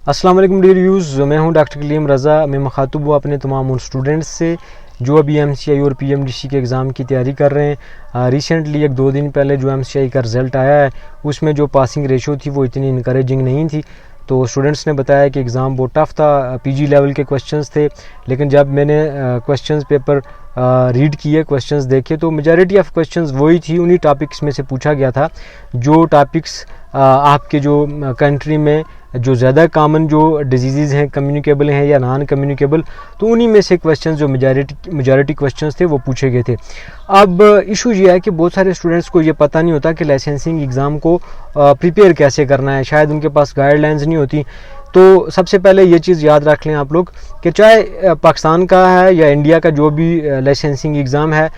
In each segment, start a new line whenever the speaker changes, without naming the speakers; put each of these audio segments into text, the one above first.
अस्सलाम वालेकुम dear views, मैं हूं डॉक्टर कलीम रज़ा। मैं मुखातिब हूँ अपने तमाम उन स्टूडेंट्स से जो अभी MCI और PMDC के एग्ज़ाम की तैयारी कर रहे हैं। रिसेंटली 1-2 दिन पहले जो MCI का रिज़ल्ट आया है उसमें जो पासिंग रेशो थी वो इतनी इनकरेजिंग नहीं थी। तो स्टूडेंट्स ने बताया कि एग्ज़ाम बहुत टफ़ था, PG लेवल के क्वेश्चंस थे। लेकिन जब मैंने क्वेश्चंस पेपर रीड किए, क्वेश्चंस देखे तो मेजॉरिटी ऑफ क्वेश्चंस वही थी, उन्हीं टॉपिक्स में से पूछा गया था जो टॉपिक्स आपके जो कंट्री में जो ज़्यादा कॉमन जो डिजीज़ हैं, कम्युनिकेबल हैं या नॉन कम्युनिकेबल, तो उन्हीं में से क्वेश्चंस जो मेजॉरिटी क्वेश्चंस थे वो पूछे गए थे। अब इशू ये है कि बहुत सारे स्टूडेंट्स को ये पता नहीं होता कि लाइसेंसिंग एग्ज़ाम को प्रिपेयर कैसे करना है, शायद उनके पास गाइडलाइंस नहीं होती। तो सबसे पहले ये चीज़ याद रख लें आप लोग कि चाहे पाकिस्तान का है या इंडिया का जो भी लाइसेंसिंग एग्ज़ाम है,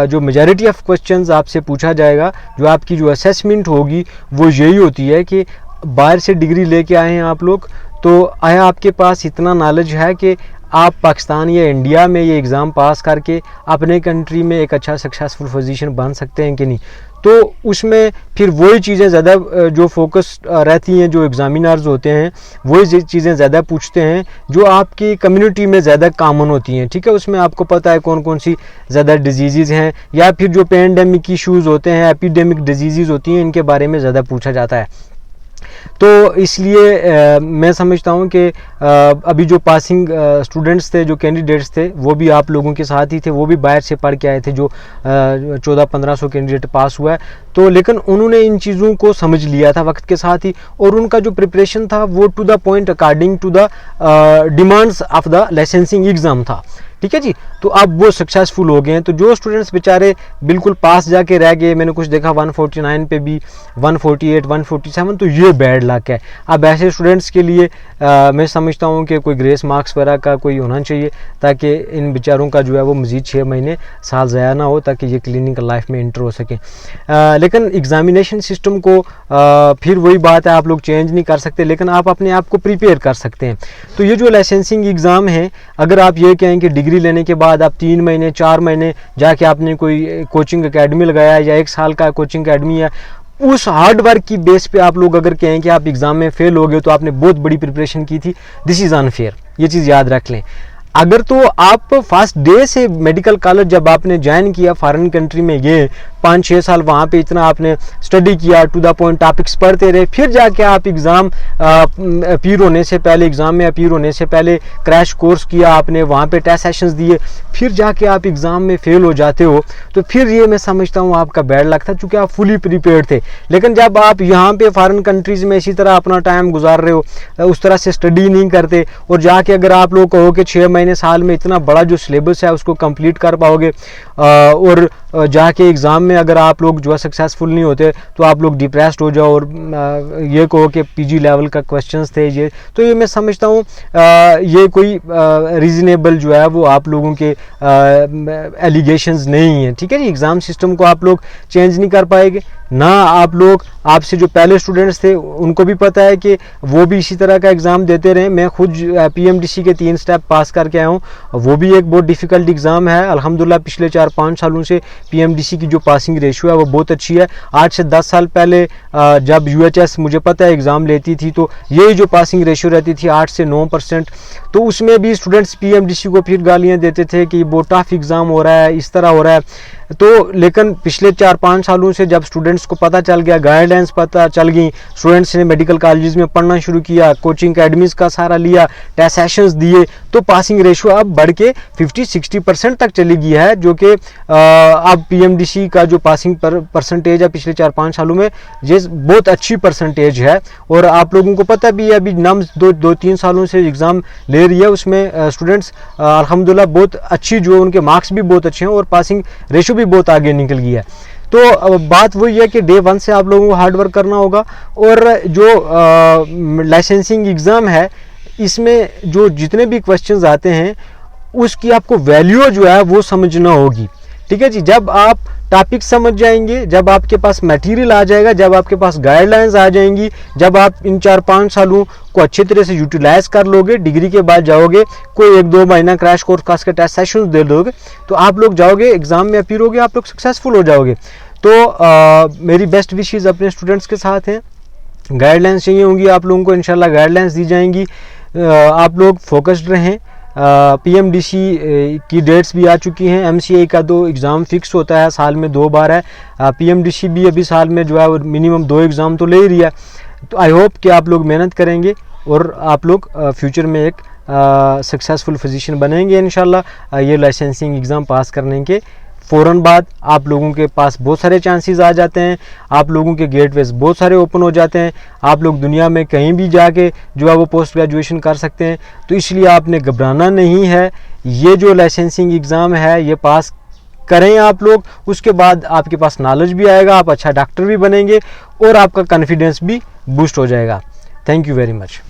जो मेजॉरिटी ऑफ क्वेश्चंस आपसे पूछा जाएगा, जो आपकी जो असेसमेंट होगी वो यही होती है कि बाहर से डिग्री लेके आए हैं आप लोग, तो आया आपके पास इतना नॉलेज है कि आप पाकिस्तान या इंडिया में ये एग्ज़ाम पास करके अपने कंट्री में एक अच्छा सक्सेसफुल पोजीशन बन सकते हैं कि नहीं। तो उसमें फिर वही चीज़ें ज़्यादा जो फोकस रहती हैं, जो एग्ज़ामिनर्स होते हैं वही चीज़ें ज़्यादा पूछते हैं जो आपकी कम्युनिटी में ज़्यादा कॉमन होती हैं। ठीक है, उसमें आपको पता है कौन कौन सी ज़्यादा डिजीज़ हैं या फिर जो पेंडेमिक इश्यूज़ होते हैं, एपिडेमिक डिजीज़ होती हैं, इनके बारे में ज़्यादा पूछा जाता है। तो इसलिए मैं समझता हूँ कि अभी जो पासिंग स्टूडेंट्स थे, जो कैंडिडेट्स थे, वो भी आप लोगों के साथ ही थे, वो भी बाहर से पढ़ के आए थे, जो 1400-1500 कैंडिडेट पास हुआ है। तो लेकिन उन्होंने इन चीज़ों को समझ लिया था वक्त के साथ ही, और उनका जो प्रिपरेशन था वो to the point according to the demands of the licensing exam था। ठीक है जी, तो अब वो सक्सेसफुल हो गए हैं। तो जो स्टूडेंट्स बेचारे बिल्कुल पास जाके रह गए, मैंने कुछ देखा 149 पे भी 148, 147, तो ये बैड लक है। अब ऐसे स्टूडेंट्स के लिए मैं समझता हूँ कि कोई ग्रेस मार्क्स वगैरह का कोई होना चाहिए ताकि इन बेचारों का जो है वो मज़ीद 6 महीने साल ज़ाया ना हो, ताकि ये क्लिनिकल लाइफ में इंटर हो सकें। लेकिन एग्ज़ामिनेशन सिस्टम को फिर वही बात है, आप लोग चेंज नहीं कर सकते, लेकिन आप अपने आप को प्रिपेयर कर सकते हैं। तो ये जो लाइसेंसिंग एग्ज़ाम है, अगर आप ये कहें कि डिग्री लेने के बाद आप 3 महीने 4 महीने जाके आपने कोई कोचिंग एकेडमी लगाया या 1 साल का कोचिंग एकेडमी है, उस हार्ड वर्क की बेस पे आप लोग अगर कहें कि आप एग्ज़ाम में फेल हो गए तो आपने बहुत बड़ी प्रिपरेशन की थी, दिस इज़ अनफेयर। ये चीज़ याद रख लें। अगर तो आप फर्स्ट डे से मेडिकल कॉलेज जब आपने ज्वाइन किया फॉरेन कंट्री में, ये 5-6 साल वहाँ पे इतना आपने स्टडी किया, टू द पॉइंट टॉपिक्स पढ़ते रहे, फिर जाके आप एग्ज़ाम अपीयर होने से पहले, एग्ज़ाम में अपीयर होने से पहले क्रैश कोर्स किया आपने, वहाँ पे टेस्ट सेशंस दिए, फिर जाके आप एग्ज़ाम में फेल हो जाते हो, तो फिर ये मैं समझता हूँ आपका बैड लक था, चूँकि आप फुली प्रिपेयर्ड थे। लेकिन जब आप यहाँ पे फॉरेन कंट्रीज़ में इसी तरह अपना टाइम गुजार रहे हो, उस तरह से स्टडी नहीं करते, और जाके अगर आप लोग कहो कि 6 महीने साल में इतना बड़ा जो सिलेबस है उसको कंप्लीट कर पाओगे, और जाके एग्ज़ाम में अगर आप लोग जो है सक्सेसफुल नहीं होते तो आप लोग डिप्रेस्ड हो जाओ और ये कहो कि PG लेवल का क्वेश्चंस थे ये, तो ये मैं समझता हूँ ये कोई रीज़नेबल जो है वो आप लोगों के एलिगेशंस नहीं है। ठीक है जी, एग्ज़ाम सिस्टम को आप लोग चेंज नहीं कर पाएंगे ना। आप लोग, आपसे जो पहले स्टूडेंट्स थे उनको भी पता है कि वो भी इसी तरह का एग्ज़ाम देते रहे। मैं खुद PMDC के 3 स्टेप पास करके आया हूँ, वो भी एक बहुत डिफ़िकल्ट एग्ज़ाम है। अल्हम्दुलिल्लाह पिछले 4-5 सालों से PMDC की जो पासिंग रेशियो है वो बहुत अच्छी है। 8 से 10 साल पहले जब UHS मुझे पता है एग्ज़ाम लेती थी तो यही जो पासिंग रेशियो रहती थी 8 से 9%, तो उसमें भी स्टूडेंट्स PMDC को फिर गालियाँ देते थे कि बहुत टफ एग्ज़ाम हो रहा है, इस तरह हो रहा है। तो लेकिन पिछले 4-5 सालों से जब स्टूडेंट्स को पता चल गया, गाइडलाइंस पता चल गई, स्टूडेंट्स ने मेडिकल कॉलेजेस में पढ़ना शुरू किया, कोचिंग एकेडमीज़ का सहारा लिया, टेस्ट सेशंस दिए, तो पासिंग रेशियो अब बढ़ के 50-60% तक चली गई है, जो कि अब PMDC का जो पासिंग परसेंटेज है पिछले 4-5 सालों में ये बहुत अच्छी परसेंटेज है। और आप लोगों को पता भी है, अभी NUMS 2-3 सालों से एग्ज़ाम ले रही है, उसमें स्टूडेंट्स अल्हम्दुलिल्लाह बहुत अच्छी, जो उनके मार्क्स भी बहुत अच्छे हैं और पासिंग रेशियो भी बहुत आगे निकल गई है। तो बात वही है कि डे 1 से आप लोगों को हार्ड वर्क करना होगा, और जो लाइसेंसिंग एग्ज़ाम है इसमें जो जितने भी क्वेश्चंस आते हैं उसकी आपको वैल्यू जो है वो समझना होगी। ठीक है जी, जब आप टॉपिक समझ जाएंगे, जब आपके पास मटेरियल आ जाएगा, जब आपके पास गाइडलाइंस आ जाएंगी, जब आप इन 4-5 सालों को अच्छी तरह से यूटिलाइज कर लोगे, डिग्री के बाद जाओगे, कोई 1-2 महीना क्रैश कोर्स खास के टेस्ट सेशंस दे लोगे, तो आप लोग जाओगे एग्ज़ाम में अपीयर होगे, आप लोग सक्सेसफुल हो जाओगे। तो मेरी बेस्ट विशेज़ अपने स्टूडेंट्स के साथ हैं। गाइडलाइंस चाहिए होंगी आप लोगों को, इंशाल्लाह गाइडलाइंस दी जाएंगी। आप लोग फोकस्ड रहें। PMDC की डेट्स भी आ चुकी हैं। MCA का 2 एग्ज़ाम फिक्स होता है, साल में 2 बार है। PMDC भी अभी साल में जो है मिनिमम 2 एग्ज़ाम तो ले ही रही है। तो आई होप कि आप लोग मेहनत करेंगे और आप लोग फ्यूचर में एक सक्सेसफुल फिजिशियन बनेंगे इंशाल्लाह। ये लाइसेंसिंग एग्ज़ाम पास करने के फ़ौरन बाद आप लोगों के पास बहुत सारे चांसेस आ जाते हैं, आप लोगों के गेटवेज बहुत सारे ओपन हो जाते हैं, आप लोग दुनिया में कहीं भी जाके जो है वो पोस्ट ग्रेजुएशन कर सकते हैं। तो इसलिए आपने घबराना नहीं है। ये जो लाइसेंसिंग एग्ज़ाम है ये पास करें आप लोग, उसके बाद आपके पास नॉलेज भी आएगा, आप अच्छा डॉक्टर भी बनेंगे और आपका कॉन्फिडेंस भी बूस्ट हो जाएगा। Thank you very much.